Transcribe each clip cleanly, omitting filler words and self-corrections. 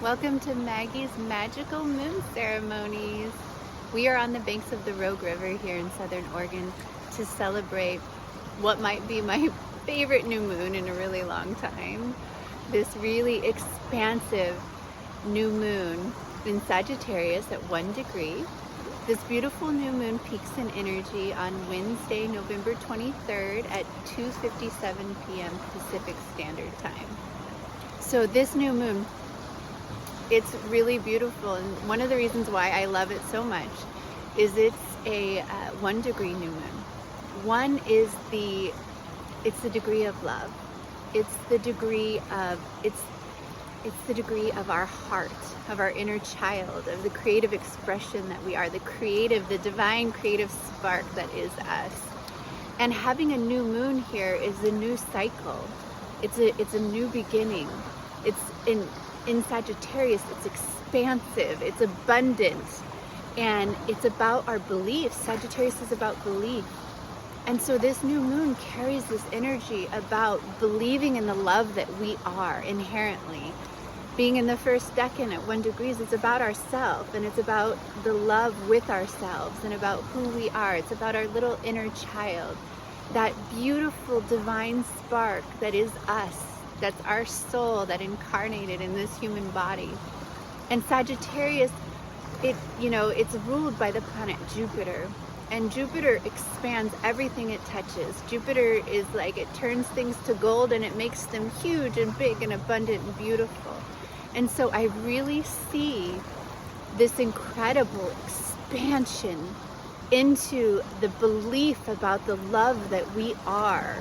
Welcome to Maggie's Magical Moon Ceremonies. We are on the banks of the Rogue River here in Southern Oregon to celebrate what might be my favorite new moon in a really long time. This really expansive new moon in Sagittarius at 1 degree. This beautiful new moon peaks in energy on Wednesday, November 23rd at 2:57 p.m. Pacific Standard Time. So this new moon, it's really beautiful, and one of the reasons why I love it so much is it's a 1 degree new moon. One is it's the degree of love. It's the degree of the degree of our heart, of our inner child, of the creative expression that we are, the divine creative spark that is us. And having a new moon here is a new cycle. It's a new beginning. It's in Sagittarius, it's expansive, it's abundant, and it's about our beliefs. Sagittarius is about belief. And so this new moon carries this energy about believing in the love that we are inherently. Being in the first decan at 1 degree, it's about ourselves, and it's about the love with ourselves and about who we are. It's about our little inner child, that beautiful divine spark that is us. That's our soul that incarnated in this human body. And Sagittarius, it's ruled by the planet Jupiter. And Jupiter expands everything it touches. Jupiter is like, it turns things to gold and it makes them huge and big and abundant and beautiful. And so I really see this incredible expansion into the belief about the love that we are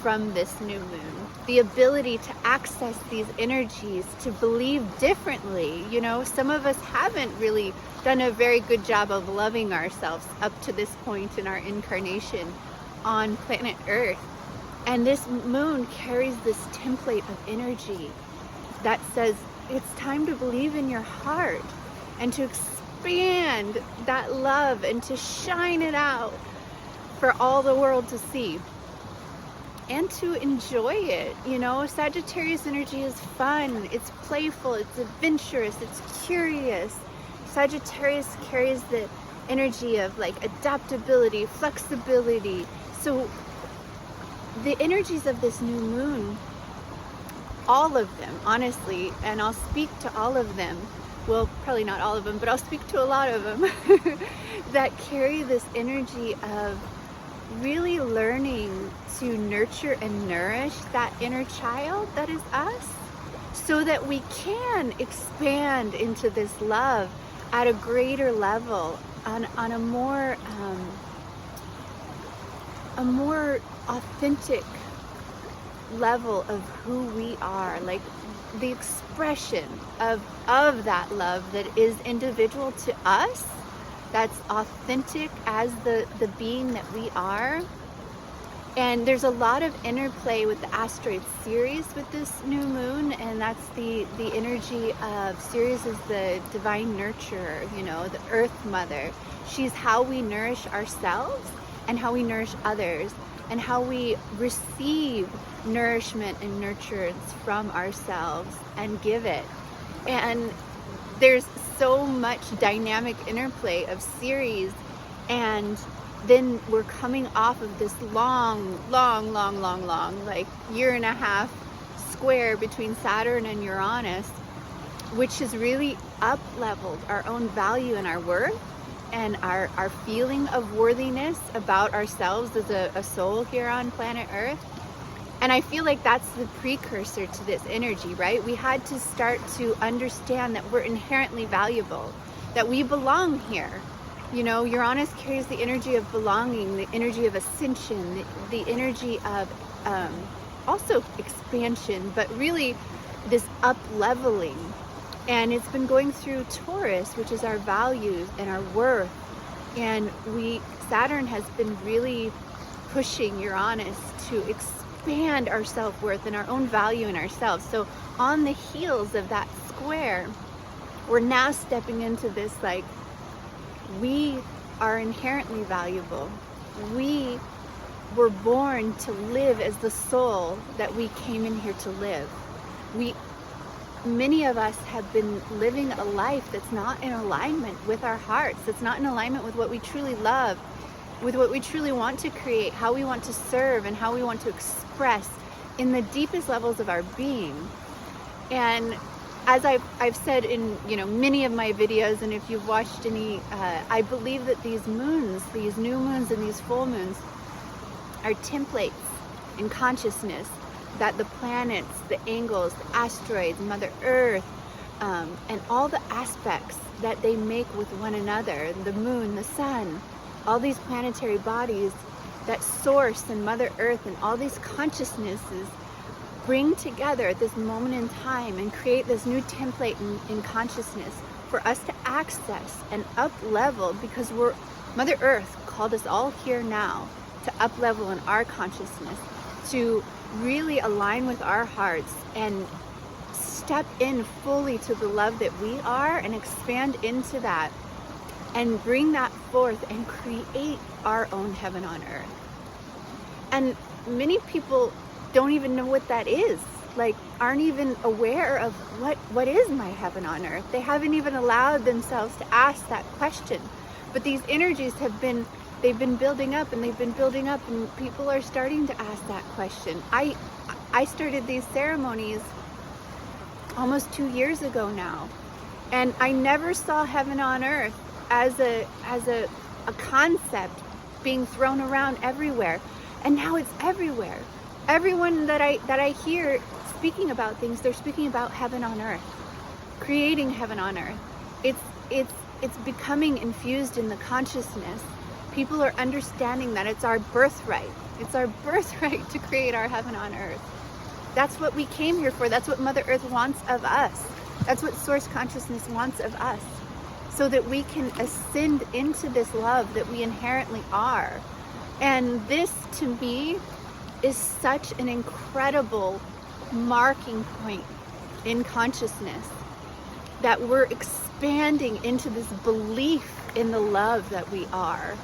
from this new moon. The ability to access these energies, to believe differently. Some of us haven't really done a very good job of loving ourselves up to this point in our incarnation on planet Earth. And this moon carries this template of energy that says it's time to believe in your heart and to expand that love and to shine it out for all the world to see. And to enjoy it. Sagittarius energy is fun, it's playful, it's adventurous, it's curious. Sagittarius carries the energy of like adaptability, flexibility. So the energies of this new moon, all of them, honestly, and I'll speak to all of them, well, probably not all of them, but I'll speak to a lot of them, that carry this energy of really learning to nurture and nourish that inner child that is us, so that we can expand into this love at a greater level, on a more authentic level of who we are, like the expression of that love that is individual to us, that's authentic as the being that we are. And there's a lot of interplay with the asteroid Ceres with this new moon, and that's the energy of Ceres is the divine nurturer, the earth mother. She's how we nourish ourselves and how we nourish others and how we receive nourishment and nurturance from ourselves and give it. And there's so much dynamic interplay of Ceres, and then we're coming off of this long, like year and a half square between Saturn and Uranus, which has really up-leveled our own value and our worth and our feeling of worthiness about ourselves as a soul here on planet Earth. And I feel like that's the precursor to this energy, right? We had to start to understand that we're inherently valuable, that we belong here. Uranus carries the energy of belonging, the energy of ascension, the energy of also expansion, but really this up-leveling. And it's been going through Taurus, which is our values and our worth. And Saturn has been really pushing Uranus to expand our self-worth and our own value in ourselves. So on the heels of that square, we're now stepping into this, like, we are inherently valuable. We were born to live as the soul that we came in here to live. We many of us have been living a life that's not in alignment with our hearts, that's not in alignment with what we truly love, with what we truly want to create, how we want to serve, and how we want to express in the deepest levels of our being. And as I've said in many of my videos, and if you've watched any, I believe that these moons, these new moons and these full moons, are templates in consciousness that the planets, the angles, the asteroids, Mother Earth, and all the aspects that they make with one another, the moon, the sun, all these planetary bodies, that source and Mother Earth and all these consciousnesses bring together at this moment in time and create this new template in consciousness for us to access and up level, because Mother Earth called us all here now to up level in our consciousness, to really align with our hearts and step in fully to the love that we are and expand into that and bring that forth and create our own heaven on earth. And many people don't even know what that is, like aren't even aware of what is my heaven on earth. They haven't even allowed themselves to ask that question. But these energies they've been building up and they've been building up, and people are starting to ask that question. I started these ceremonies almost 2 years ago now, and I never saw heaven on earth as a concept being thrown around everywhere, and now it's everywhere. Everyone that I hear speaking about things, they're speaking about heaven on earth, creating heaven on earth. It's becoming infused in the consciousness. People are understanding that it's our birthright. It's our birthright to create our heaven on earth. That's what we came here for. That's what Mother Earth wants of us. That's what Source Consciousness wants of us, so that we can ascend into this love that we inherently are. And this, to me, is such an incredible marking point in consciousness, that we're expanding into this belief in the love that we are.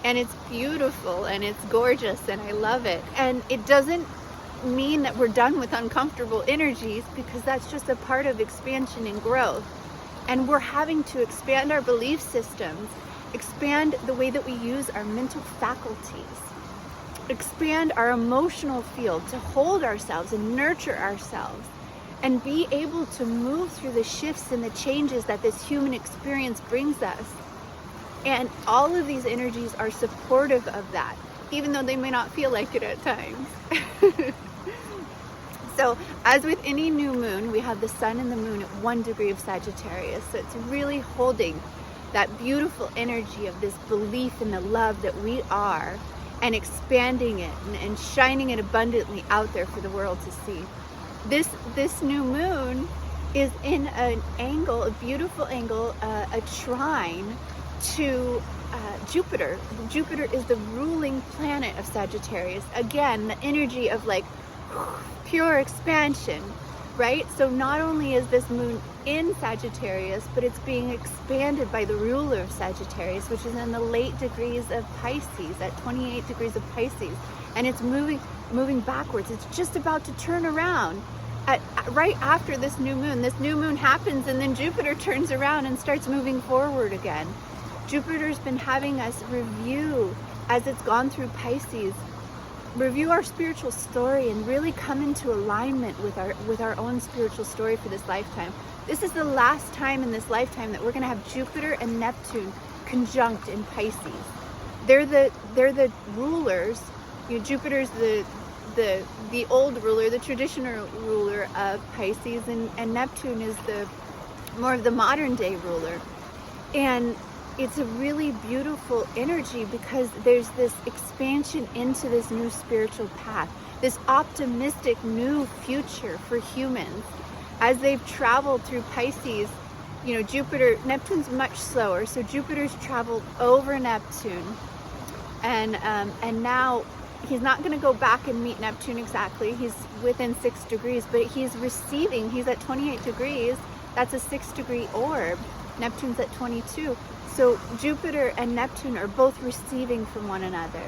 And it's beautiful and it's gorgeous and I love it. And it doesn't mean that we're done with uncomfortable energies, because that's just a part of expansion and growth. And we're having to expand our belief systems, expand the way that we use our mental faculties, expand our emotional field to hold ourselves and nurture ourselves, and be able to move through the shifts and the changes that this human experience brings us. And all of these energies are supportive of that, even though they may not feel like it at times. So as with any new moon, we have the sun and the moon at 1 degree of Sagittarius. So it's really holding that beautiful energy of this belief in the love that we are, and expanding it and shining it abundantly out there for the world to see. This new moon is in an angle, a beautiful angle, a trine to Jupiter. Jupiter is the ruling planet of Sagittarius. Again, the energy of like pure expansion, right? So not only is this moon in Sagittarius, but it's being expanded by the ruler of Sagittarius, which is in the late degrees of Pisces, at 28 degrees of Pisces. And it's moving backwards. It's just about to turn around right after this new moon. This new moon happens, and then Jupiter turns around and starts moving forward again. Jupiter's been having us review, as it's gone through Pisces, review our spiritual story and really come into alignment with our own spiritual story for this lifetime. This is the last time in this lifetime that we're going to have Jupiter and Neptune conjunct in Pisces. They're the rulers. Jupiter's the old ruler, the traditional ruler of Pisces, and Neptune is more of the modern day ruler. And it's a really beautiful energy, because there's this expansion into this new spiritual path, this optimistic new future for humans. As they've traveled through Pisces, Neptune's much slower, so Jupiter's traveled over Neptune, and now he's not going to go back and meet Neptune exactly. He's within 6 degrees, but he's receiving. He's at 28 degrees. That's a 6-degree orb. Neptune's at 22. So Jupiter and Neptune are both receiving from one another.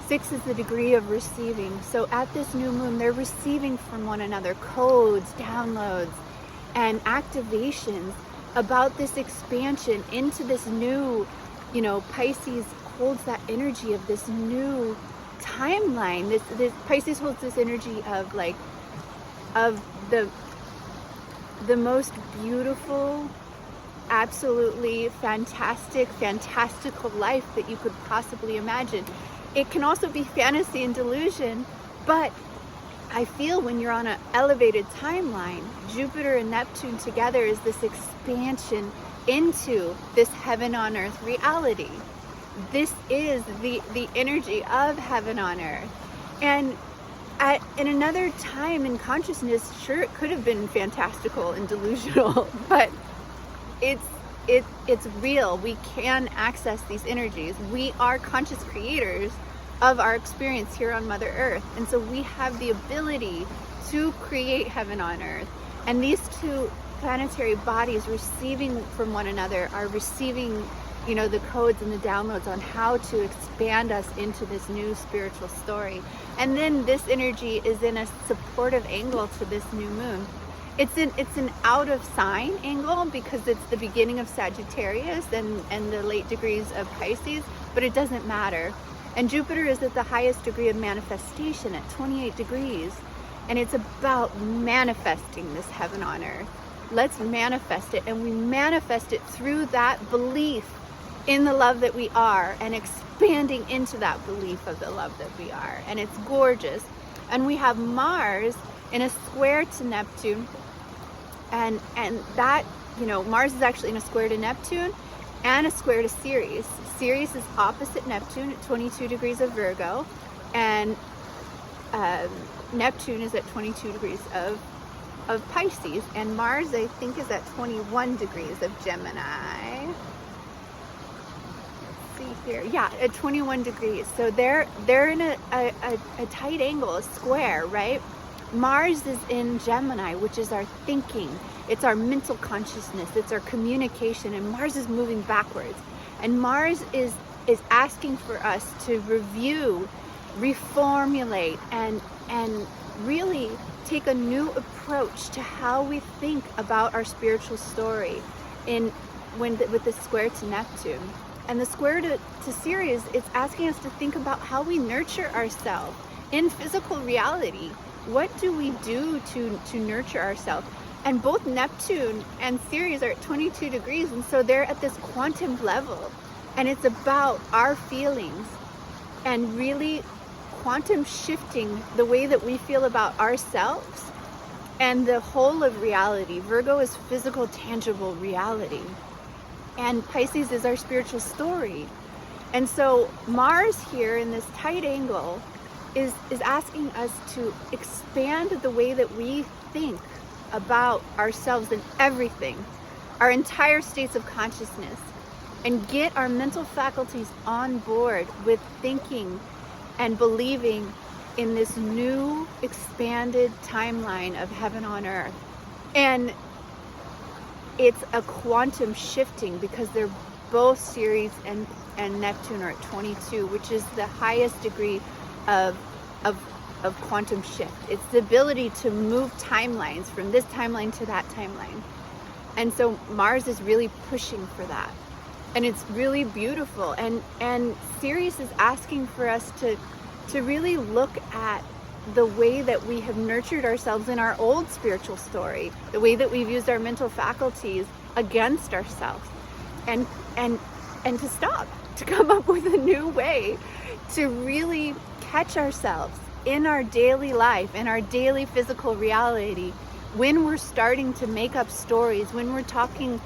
6 is the degree of receiving. So at this new moon, they're receiving from one another codes, downloads, and activations about this expansion into this new, Pisces holds that energy of this new timeline. This Pisces holds this energy of of the most beautiful, absolutely fantastical life that you could possibly imagine. It can also be fantasy and delusion, but I feel when you're on an elevated timeline, Jupiter and Neptune together is this expansion into this heaven on earth reality. This is the energy of heaven on earth. And in another time in consciousness, sure, it could have been fantastical and delusional, but it's real. We can access these energies. We are conscious creators of our experience here on Mother Earth, and so we have the ability to create heaven on earth. And these two planetary bodies receiving from one another are receiving the codes and the downloads on how to expand us into this new spiritual story. And then this energy is in a supportive angle to this new moon. It's an out of sign angle because it's the beginning of Sagittarius and the late degrees of Pisces, but it doesn't matter. And Jupiter is at the highest degree of manifestation at 28 degrees. And it's about manifesting this heaven on earth. Let's manifest it. And we manifest it through that belief in the love that we are and expanding into that belief of the love that we are. And it's gorgeous. And we have Mars in a square to Neptune. And that, Mars is actually in a square to Neptune and a square to Ceres. Ceres is opposite Neptune at 22 degrees of Virgo, and Neptune is at 22 degrees of Pisces, and Mars, I think, is at 21 degrees of Gemini. Let's see here. Yeah, at 21 degrees. So they're in a tight angle, a square, right? Mars is in Gemini, which is our thinking. It's our mental consciousness. It's our communication. And Mars is moving backwards. And Mars is asking for us to review, reformulate, and really take a new approach to how we think about our spiritual story with the square to Neptune. And the square to Ceres, it's asking us to think about how we nurture ourselves in physical reality. What do we do to nurture ourselves? And both Neptune and Ceres are at 22 degrees, and so they're at this quantum level. And it's about our feelings and really quantum shifting the way that we feel about ourselves and the whole of reality. Virgo is physical, tangible reality. And Pisces is our spiritual story. And so Mars here in this tight angle is asking us to expand the way that we think about ourselves and everything, our entire states of consciousness, and get our mental faculties on board with thinking and believing in this new expanded timeline of heaven on earth. And it's a quantum shifting because they're both Ceres and Neptune are at 22, which is the highest degree of quantum shift. It's the ability to move timelines from this timeline to that timeline. And so Mars is really pushing for that. And it's really beautiful. And Ceres is asking for us to really look at the way that we have nurtured ourselves in our old spiritual story, the way that we've used our mental faculties against ourselves, and to stop, to come up with a new way to really catch ourselves in our daily life, in our daily physical reality, when we're starting to make up stories, when we're talking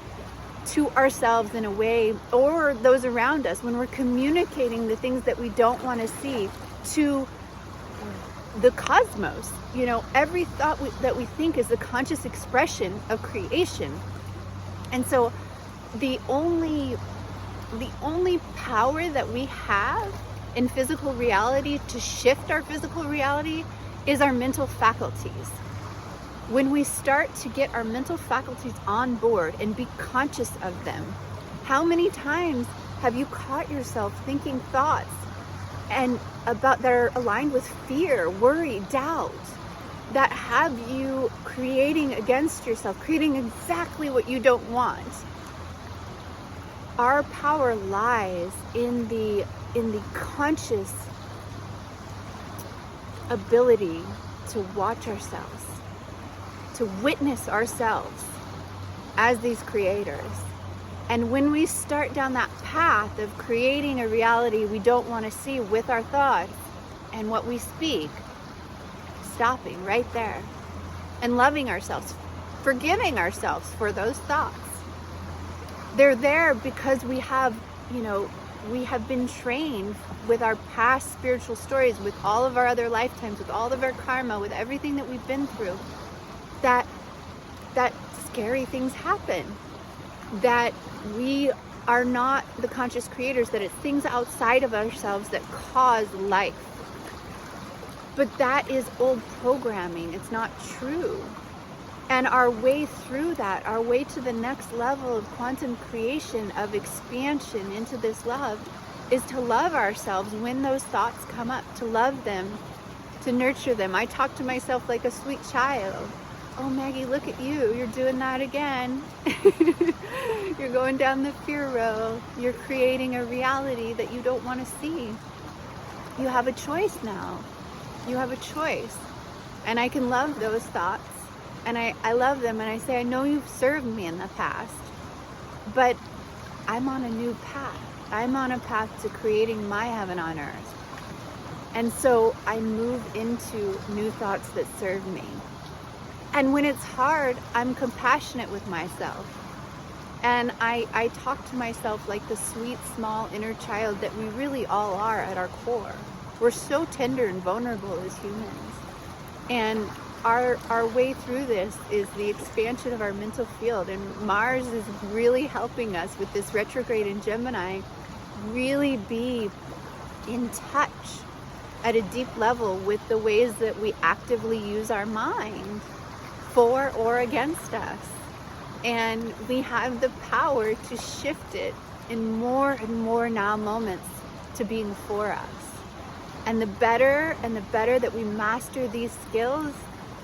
to ourselves in a way, or those around us, when we're communicating the things that we don't want to see to the cosmos. Every thought that we think is the conscious expression of creation. And so the only power that we have in physical reality to shift our physical reality is our mental faculties. When we start to get our mental faculties on board and be conscious of them, how many times have you caught yourself thinking thoughts and about that are aligned with fear, worry, doubt? that have you creating against yourself, creating exactly what you don't want. Our power lies in the conscious ability to watch ourselves, to witness ourselves as these creators. And when we start down that path of creating a reality we don't want to see with our thoughts and what we speak, stopping right there and loving ourselves, forgiving ourselves for those thoughts. They're there because we have been trained with our past spiritual stories, with all of our other lifetimes, with all of our karma, with everything that we've been through, that scary things happen, that we are not the conscious creators, that it's things outside of ourselves that cause life. But that is old programming. It's not true. And our way through that, our way to the next level of quantum creation, of expansion into this love, is to love ourselves when those thoughts come up, to love them, to nurture them. I talk to myself like a sweet child. Oh, Maggie, look at you. You're doing that again. You're going down the fear road. You're creating a reality that you don't want to see. You have a choice now. You have a choice. And I can love those thoughts. And I love them, and I say, I know you've served me in the past, but I'm on a new path. I'm on a path to creating my heaven on earth. And so I move into new thoughts that serve me. And when it's hard, I'm compassionate with myself. And I talk to myself like the sweet, small inner child that we really all are at our core. We're so tender and vulnerable as humans. And our way through this is the expansion of our mental field, and Mars is really helping us with this retrograde in Gemini really be in touch at a deep level with the ways that we actively use our mind for or against us. And we have the power to shift it in more and more now moments to being for us. And the better that we master these skills,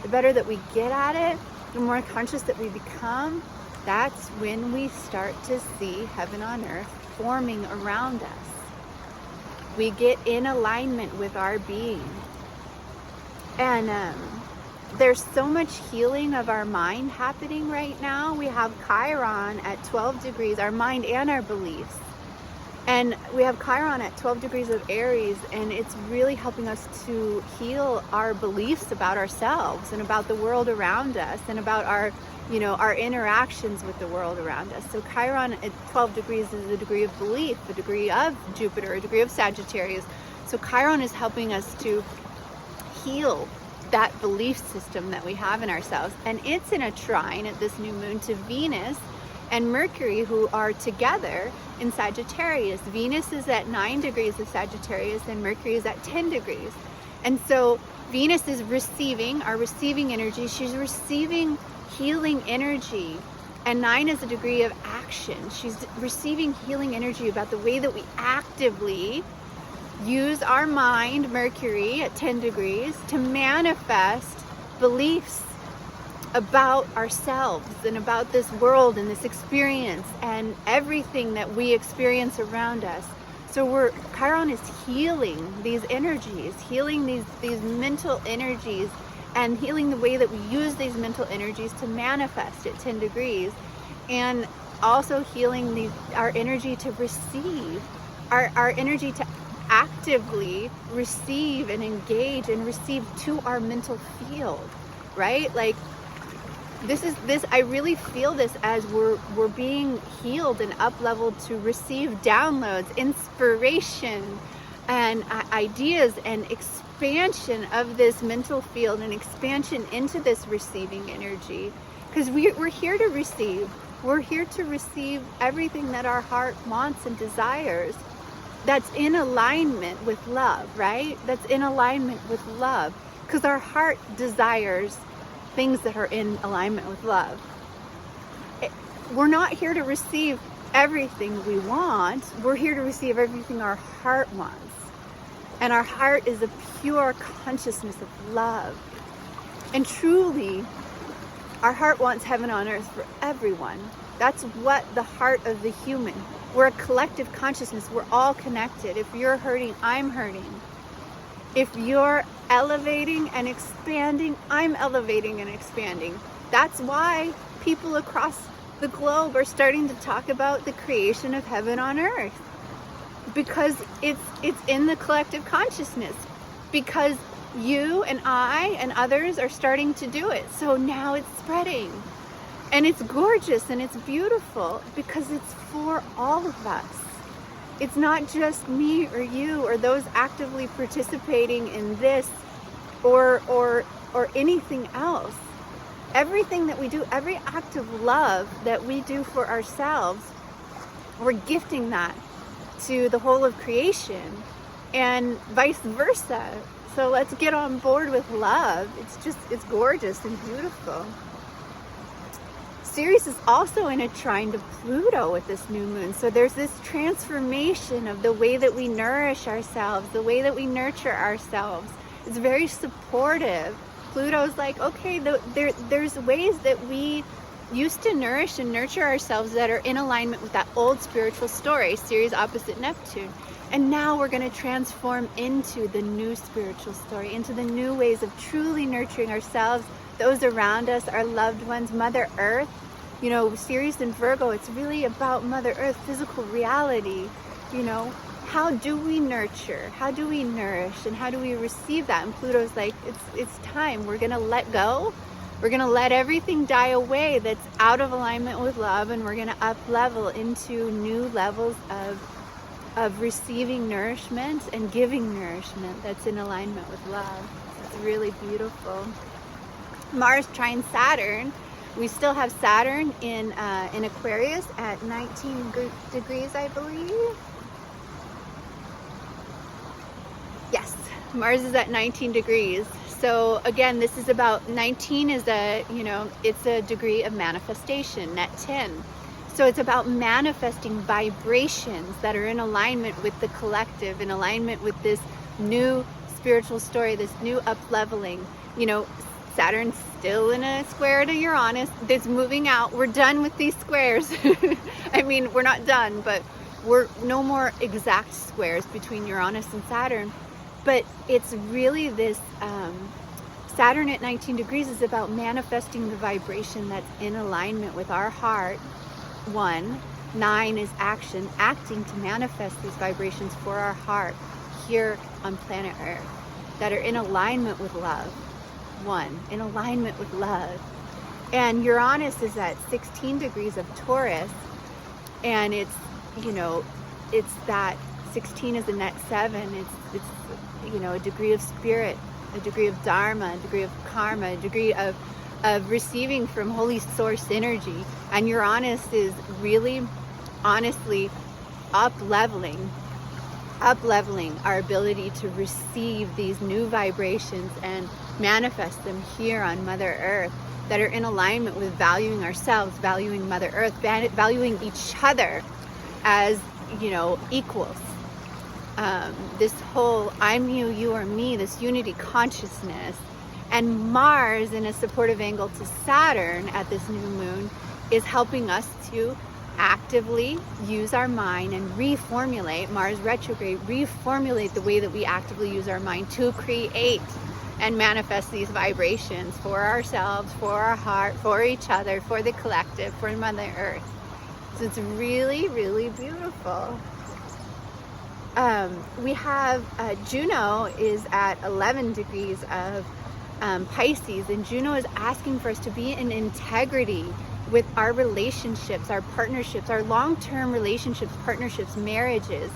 the better that we get at it, the more conscious that we become, that's when we start to see heaven on earth forming around us. We get in alignment with our being. And there's so much healing of our mind happening right now. We have Chiron at 12 degrees, our mind and our beliefs. And we have Chiron at 12 degrees of Aries, and it's really helping us to heal our beliefs about ourselves and about the world around us and about our interactions with the world around us. So Chiron at 12 degrees is a degree of belief, a degree of Jupiter, a degree of Sagittarius. So Chiron is helping us to heal that belief system that we have in ourselves. And it's in a trine at this new moon to Venus and Mercury, who are together in Sagittarius. Venus is at 9 degrees of Sagittarius and Mercury is at 10 degrees. And so Venus is receiving, our receiving energy. She's receiving healing energy. And 9 is a degree of action. She's receiving healing energy about the way that we actively use our mind, Mercury at 10 degrees, to manifest beliefs about ourselves and about this world and this experience and everything that we experience around us. So Chiron is healing these energies, healing these mental energies, and healing the way that we use these mental energies to manifest at 10 degrees, and also healing our energy to receive, our energy to actively receive and engage and receive to our mental field, right? Like this I really feel this as we're being healed and up leveled to receive downloads, inspiration, and ideas, and expansion of this mental field, and expansion into this receiving energy, because we're here to receive. We're here to receive everything that our heart wants and desires, that's in alignment with love, right? That's in alignment with love, because our heart desires things that are in alignment with love. We're not here to receive everything we want. We're here to receive everything our heart wants. And our heart is a pure consciousness of love. And truly, our heart wants heaven on earth for everyone. That's what the heart of the human. We're a collective consciousness. We're all connected. If you're hurting, I'm hurting. If you're elevating and expanding, I'm elevating and expanding. That's why people across the globe are starting to talk about the creation of heaven on earth. Because it's in the collective consciousness. Because you and I and others are starting to do it. So now it's spreading. And it's gorgeous and it's beautiful because it's for all of us. It's not just me or you or those actively participating in this or anything else. Everything that we do, every act of love that we do for ourselves, we're gifting that to the whole of creation and vice versa. So let's get on board with love. It's gorgeous and beautiful. Sirius is also in a trine to Pluto with this new moon. So there's this transformation of the way that we nourish ourselves, the way that we nurture ourselves. It's very supportive. Pluto's like, okay, there's ways that we used to nourish and nurture ourselves that are in alignment with that old spiritual story, Ceres opposite Neptune. And now we're going to transform into the new spiritual story, into the new ways of truly nurturing ourselves, those around us, our loved ones, Mother Earth. You know, Ceres and Virgo, it's really about Mother Earth, physical reality. You know, how do we nurture? How do we nourish? And how do we receive that? And Pluto's like, it's time. We're going to let go. We're going to let everything die away that's out of alignment with love, and we're going to up level into new levels of receiving nourishment and giving nourishment that's in alignment with love. It's really beautiful. Mars trine Saturn. We still have Saturn in Aquarius at 19 degrees, I believe. Yes, Mars is at 19 degrees. So again, this is about 19 is it's a degree of manifestation, net 10. So it's about manifesting vibrations that are in alignment with the collective, in alignment with this new spiritual story, this new up-leveling. You know, Saturn's still in a square to Uranus. That's moving out. We're done with these squares. I mean, we're not done, but we're no more exact squares between Uranus and Saturn. But it's really this, Saturn at 19 degrees is about manifesting the vibration that's in alignment with our heart. 1. 9 is action, acting to manifest these vibrations for our heart here on planet Earth that are in alignment with love. 1, in alignment with love. And Uranus is at 16 degrees of Taurus, and it's that 16 is a net 7. It's a degree of spirit, a degree of dharma, a degree of karma, a degree of receiving from holy source energy. And Uranus is really, honestly, up-leveling our ability to receive these new vibrations and manifest them here on Mother Earth that are in alignment with valuing ourselves, valuing Mother Earth, valuing each other as, equals. This whole I'm you, you are me, this unity consciousness. And Mars in a supportive angle to Saturn at this new moon is helping us to actively use our mind and reformulate, Mars retrograde, reformulate the way that we actively use our mind to create and manifest these vibrations for ourselves, for our heart, for each other, for the collective, for Mother Earth. So it's really, really beautiful. We have Juno is at 11 degrees of Pisces, and Juno is asking for us to be in integrity with our relationships, our partnerships, our long-term relationships, partnerships, marriages.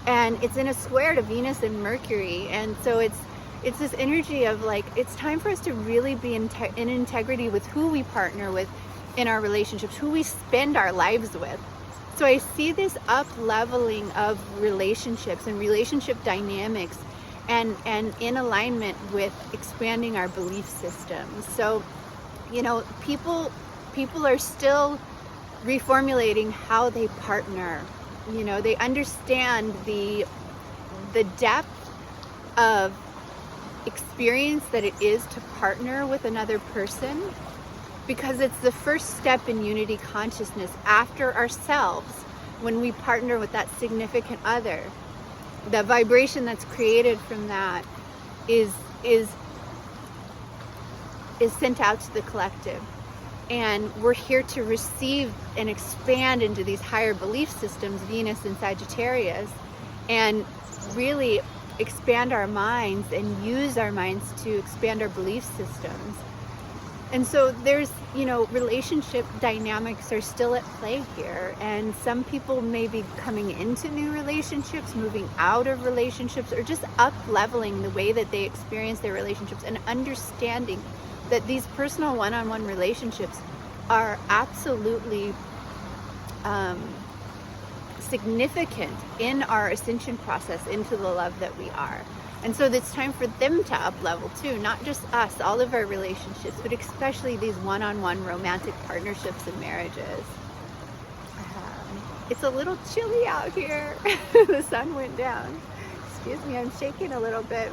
And it's in a square to Venus and Mercury, and so it's this energy of like, it's time for us to really be in integrity with who we partner with in our relationships, who we spend our lives with. So I see this up-leveling of relationships and relationship dynamics and in alignment with expanding our belief systems. So, people are still reformulating how they partner. They understand the depth of experience that it is to partner with another person, because it's the first step in unity consciousness after ourselves. When we partner with that significant other, the vibration that's created from that is sent out to the collective. And we're here to receive and expand into these higher belief systems, Venus and Sagittarius, and really expand our minds and use our minds to expand our belief systems. And so there's, relationship dynamics are still at play here. And some people may be coming into new relationships, moving out of relationships, or just up-leveling the way that they experience their relationships, and understanding that these personal one-on-one relationships are absolutely significant in our ascension process into the love that we are. And so it's time for them to up-level too, not just us, all of our relationships, but especially these one-on-one romantic partnerships and marriages. It's a little chilly out here. The sun went down. Excuse me, I'm shaking a little bit.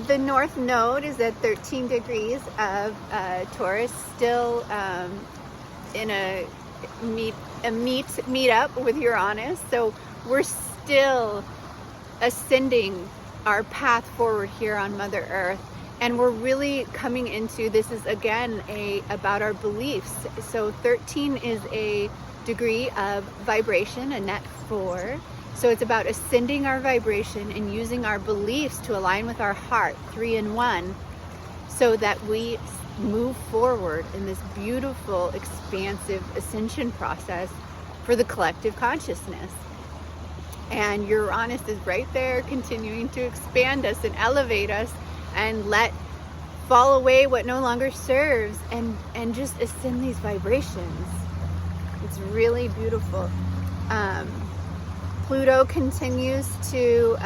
The North Node is at 13 degrees of Taurus, still in a meet up with Uranus. So we're still ascending our path forward here on Mother Earth, and we're really coming into, this is again about our beliefs. So 13 is a degree of vibration, a net 4. So it's about ascending our vibration and using our beliefs to align with our heart, 3 and 1, so that we move forward in this beautiful, expansive ascension process for the collective consciousness. And Uranus is right there, continuing to expand us and elevate us and let fall away what no longer serves, and just ascend these vibrations. It's really beautiful. Pluto continues to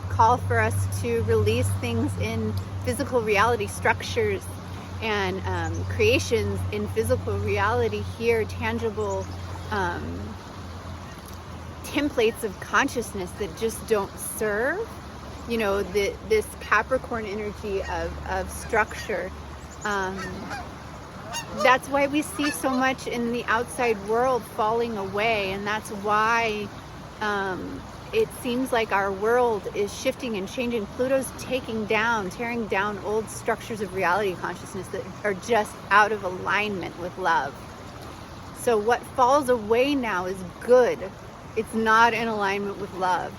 call for us to release things in physical reality, structures and creations in physical reality here, tangible templates of consciousness that just don't serve. This Capricorn energy of structure. That's why we see so much in the outside world falling away, and that's why it seems like our world is shifting and changing. Pluto's tearing down old structures of reality consciousness that are just out of alignment with love. So what falls away now is good. It's not in alignment with love.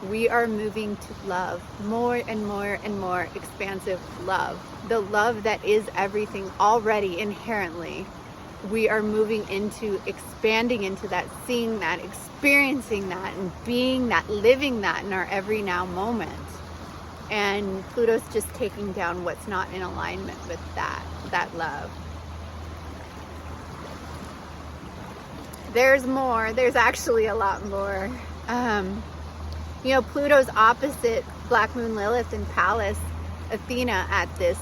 We are moving to love, more and more and more expansive love. The love that is everything already inherently. We are moving into expanding into that, seeing that, experiencing that, and being that, living that in our every now moment. And Pluto's just taking down what's not in alignment with that love. There's more. There's actually a lot more. Pluto's opposite Black Moon Lilith in Pallas Athena at this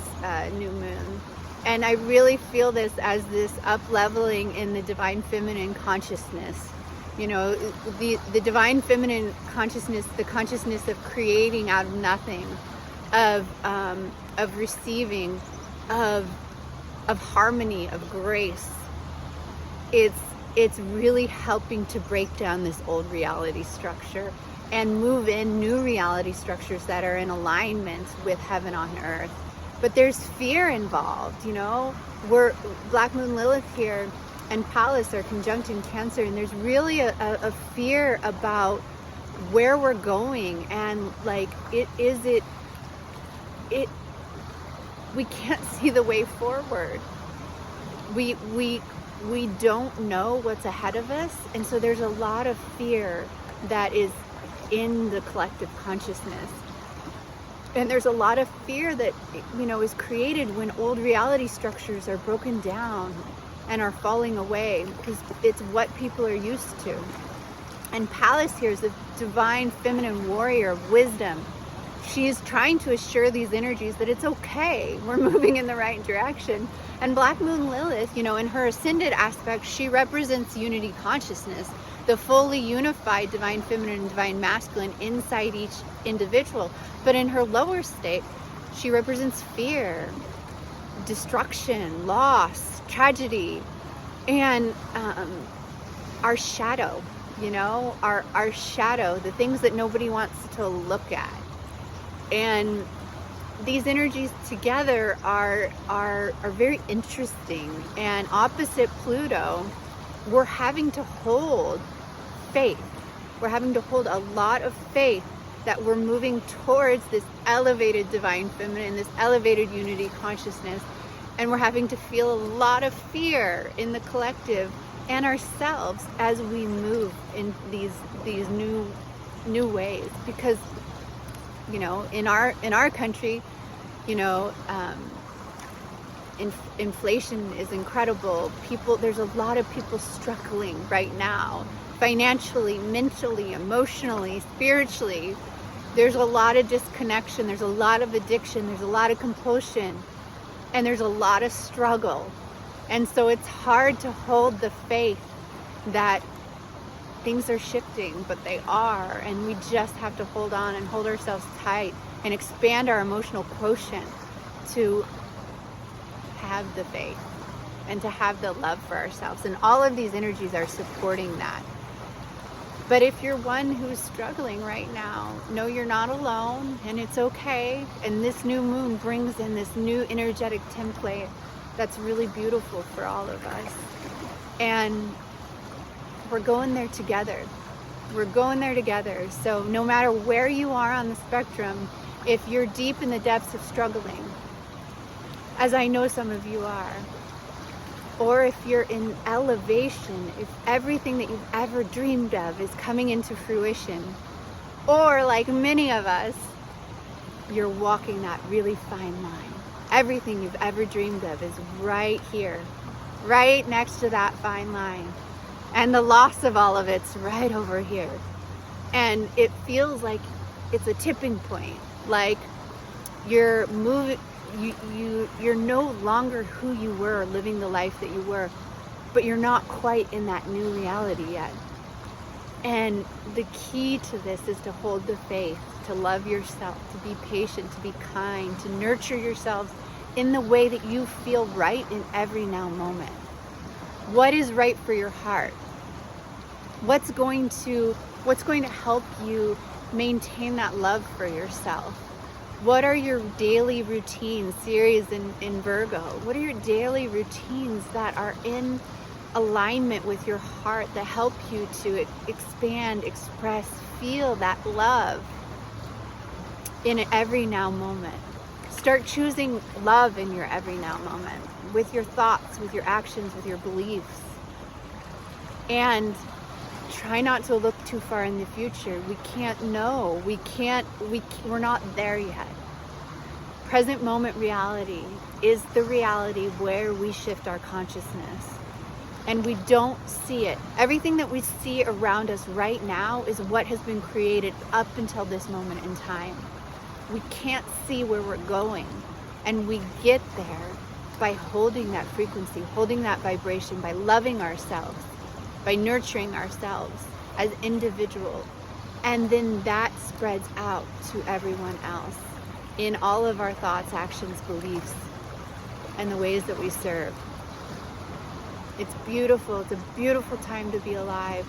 new moon. And I really feel this as this up-leveling in the divine feminine consciousness. The divine feminine consciousness, the consciousness of creating out of nothing, of receiving, of harmony, of grace. It's really helping to break down this old reality structure and move in new reality structures that are in alignment with heaven on earth. But there's fear involved, We're Black Moon Lilith here and Pallas are conjunct in Cancer, and there's really a fear about where we're going, and we can't see the way forward. We don't know what's ahead of us, and so there's a lot of fear that is in the collective consciousness. And there's a lot of fear that, is created when old reality structures are broken down and are falling away, because it's what people are used to. And Pallas here is the divine feminine warrior of wisdom. She is trying to assure these energies that it's okay, we're moving in the right direction. And Black Moon Lilith, in her ascended aspect, she represents unity consciousness, the fully unified divine feminine and divine masculine inside each individual. But in her lower state, she represents fear, destruction, loss, tragedy, and our shadow, our shadow, the things that nobody wants to look at. And these energies together are very interesting. And opposite Pluto, we're having to hold faith. We're having to hold a lot of faith that we're moving towards this elevated divine feminine, this elevated unity consciousness. And we're having to feel a lot of fear in the collective and ourselves as we move in these new ways. Because, in our country, inflation is incredible. There's a lot of people struggling right now, financially, mentally, emotionally, spiritually. There's a lot of disconnection. There's a lot of addiction. There's a lot of compulsion. And there's a lot of struggle. And so it's hard to hold the faith that things are shifting, but they are. And we just have to hold on and hold ourselves tight and expand our emotional quotient to have the faith and to have the love for ourselves. And all of these energies are supporting that. But if you're one who's struggling right now, know you're not alone, and it's okay. And this new moon brings in this new energetic template that's really beautiful for all of us. And we're going there together. We're going there together. So no matter where you are on the spectrum, if you're deep in the depths of struggling, as I know some of you are, or if you're in elevation, if everything that you've ever dreamed of is coming into fruition, or like many of us, you're walking that really fine line. Everything you've ever dreamed of is right here, right next to that fine line. And the loss of all of it's right over here. And it feels like it's a tipping point. Like you're moving, you're no longer who you were, living the life that you were, but you're not quite in that new reality yet. And the key to this is to hold the faith, to love yourself, to be patient, to be kind, to nurture yourselves in the way that you feel right in every now moment. What is right for your heart? What's going to help you maintain that love for yourself? What are your daily routines, Ceres in Virgo? What are your daily routines that are in alignment with your heart that help you to expand, express, feel that love in every now moment? Start choosing love in your every now moment, with your thoughts, with your actions, with your beliefs. And try not to look too far in the future. We can't know. We're not there yet. Present moment reality is the reality where we shift our consciousness. And we don't see it. Everything that we see around us right now is what has been created up until this moment in time. We can't see where we're going. And we get there by holding that frequency, holding that vibration, by loving ourselves, by nurturing ourselves as individuals. And then that spreads out to everyone else in all of our thoughts, actions, beliefs, and the ways that we serve. It's beautiful. It's a beautiful time to be alive.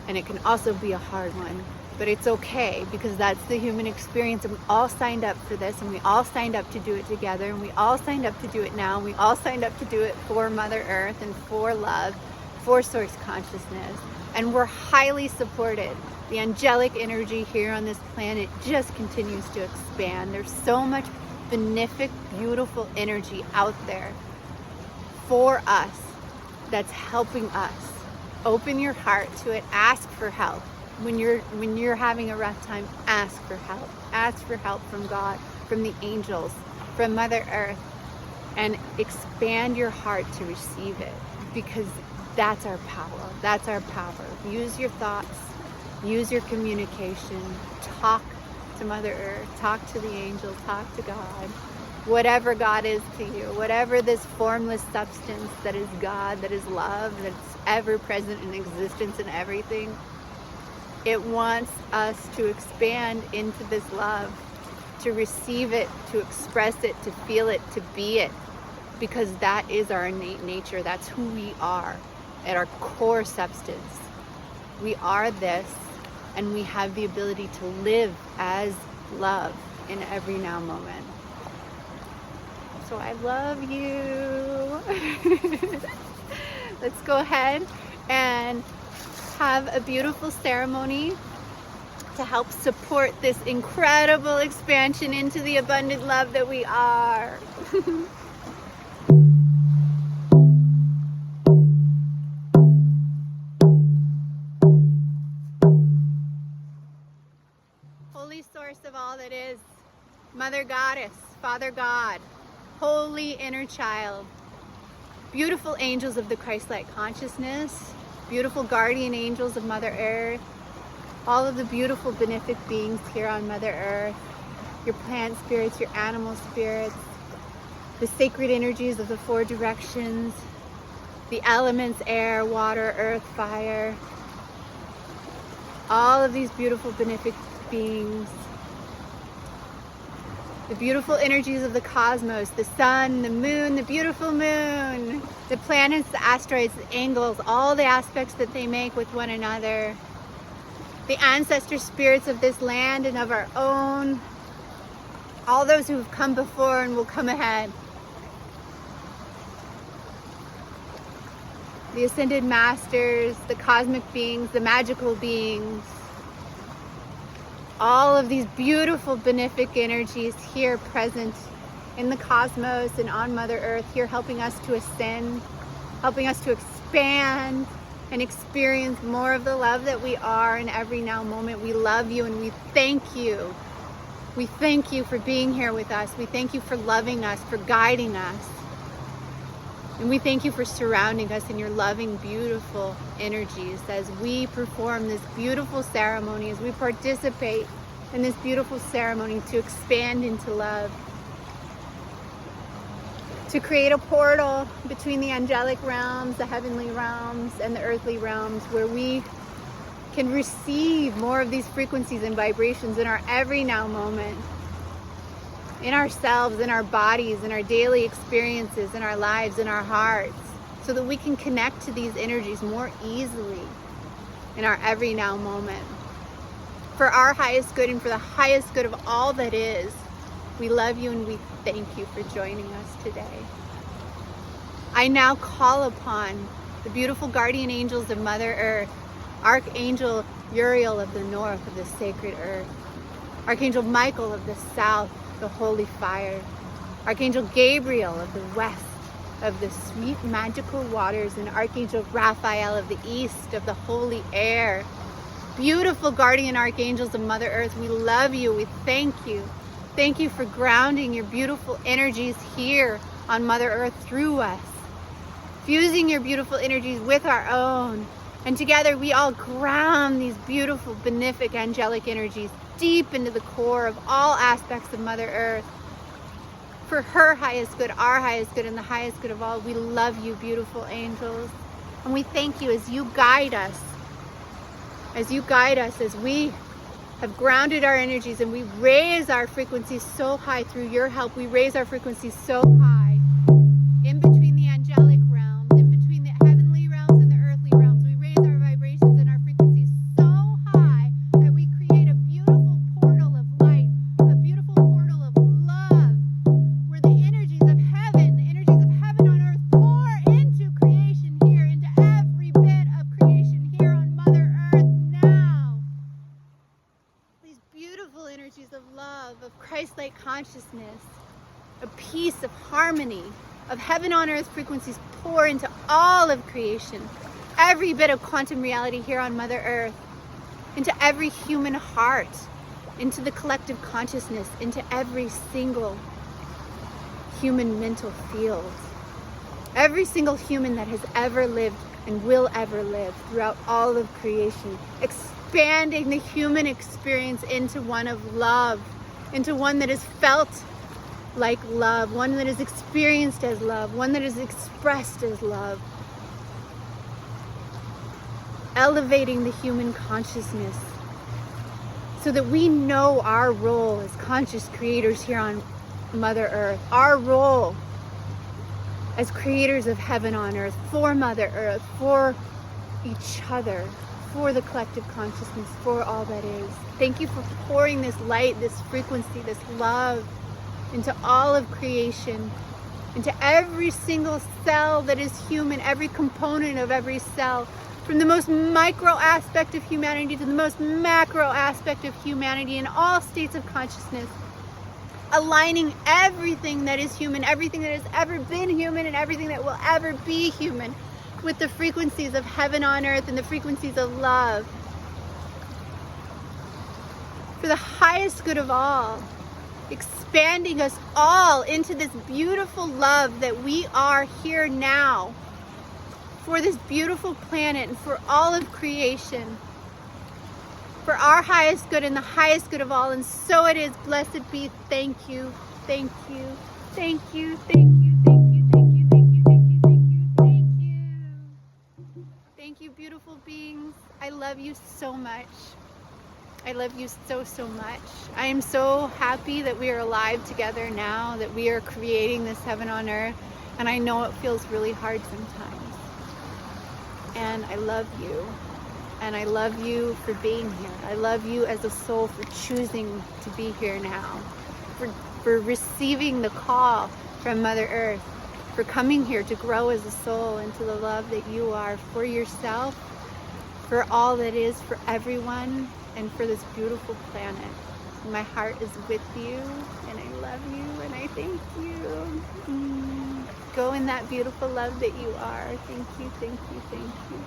And it can also be a hard one. But it's okay, because that's the human experience. And we all signed up for this, and we all signed up to do it together, and we all signed up to do it now, and we all signed up to do it for Mother Earth and for love, for Source Consciousness. And we're highly supported. The angelic energy here on this planet just continues to expand. There's so much benefic, beautiful energy out there for us that's helping us. Open your heart to it. Ask for help. When you're having a rough time, ask for help. Ask for help from God, from the angels, from Mother Earth, and expand your heart to receive it, because that's our power. That's our power. Use your thoughts, use your communication, talk to Mother Earth, talk to the angels, talk to God, whatever God is to you, whatever this formless substance that is God, that is love, that's ever present in existence and everything. It wants us to expand into this love, to receive it, to express it, to feel it, to be it, because that is our innate nature. That's who we are at our core substance. We are this, and we have the ability to live as love in every now moment. So I love you. Let's go ahead and have a beautiful ceremony to help support this incredible expansion into the abundant love that we are. Holy source of all that is, Mother Goddess, Father God, holy inner child, beautiful angels of the Christ-like consciousness, beautiful guardian angels of Mother Earth, all of the beautiful benefic beings here on Mother Earth, your plant spirits, your animal spirits, the sacred energies of the four directions, the elements, air, water, earth, fire, all of these beautiful benefic beings, the beautiful energies of the cosmos, the sun, the moon, the beautiful moon, the planets, the asteroids, the angles, all the aspects that they make with one another, the ancestor spirits of this land and of our own, all those who have come before and will come ahead, the ascended masters, the cosmic beings, the magical beings, all of these beautiful benefic energies here present in the cosmos and on Mother Earth, here helping us to ascend, helping us to expand and experience more of the love that we are in every now moment. We love you and we thank you. We thank you for being here with us. We thank you for loving us, for guiding us. And we thank you for surrounding us in your loving, beautiful energies as we perform this beautiful ceremony, as we participate in this beautiful ceremony to expand into love, to create a portal between the angelic realms, the heavenly realms, and the earthly realms, where we can receive more of these frequencies and vibrations in our every now moment, in ourselves, in our bodies, in our daily experiences, in our lives, in our hearts, so that we can connect to these energies more easily in our every now moment. For our highest good and for the highest good of all that is, we love you and we thank you for joining us today. I now call upon the beautiful guardian angels of Mother Earth, Archangel Uriel of the north of the sacred earth, Archangel Michael of the south, the holy fire, Archangel Gabriel of the west of the sweet magical waters, and Archangel Raphael of the east of the holy air. Beautiful guardian archangels of Mother Earth, we love you, we thank you. Thank you for grounding your beautiful energies here on Mother Earth through us, fusing your beautiful energies with our own. And together we all ground these beautiful, benefic, angelic energies deep into the core of all aspects of Mother Earth. For her highest good, our highest good, and the highest good of all, we love you, beautiful angels. And we thank you as you guide us, as we have grounded our energies and we raise our frequencies so high through your help. We raise our frequencies so high in between the angelic realms, in between the heavenly realms and the earthly realms. We raise our vibrations and our frequencies so high that we create a beautiful portal of light, a beautiful portal of love, where the energies of heaven on earth pour into creation here, into every bit of creation here on Mother Earth now. These beautiful energies of love, of Christ-like consciousness, of peace, of harmony, of heaven on earth frequencies pour into all of creation, every bit of quantum reality here on Mother Earth, into every human heart, into the collective consciousness, into every single human mental field. Every single human that has ever lived and will ever live throughout all of creation, expanding the human experience into one of love, into one that is felt like love, one that is experienced as love, one that is expressed as love. Elevating the human consciousness so that we know our role as conscious creators here on Mother Earth, our role as creators of heaven on earth, for Mother Earth, for each other, for the collective consciousness, for all that is. Thank you for pouring this light, this frequency, this love into all of creation, into every single cell that is human, every component of every cell, from the most micro aspect of humanity to the most macro aspect of humanity in all states of consciousness, aligning everything that is human, everything that has ever been human, and everything that will ever be human with the frequencies of heaven on earth and the frequencies of love, for the highest good of all, expanding us all into this beautiful love that we are here now, for this beautiful planet and for all of creation, for our highest good and the highest good of all. And so it is. Blessed be. Thank you. Thank you. Thank you. Thank you. Thank you. Thank you. Thank you. Thank you. Thank you. Thank you. Thank you, beautiful beings. I love you so much. I love you so, so much. I am so happy that we are alive together now, that we are creating this heaven on earth. And I know it feels really hard sometimes. And I love you. And I love you for being here. I love you as a soul for choosing to be here now, for receiving the call from Mother Earth, for coming here to grow as a soul into the love that you are for yourself, for all that is, for everyone, and for this beautiful planet. My heart is with you, and I love you, and I thank you. Go in that beautiful love that you are. Thank you, thank you, thank you.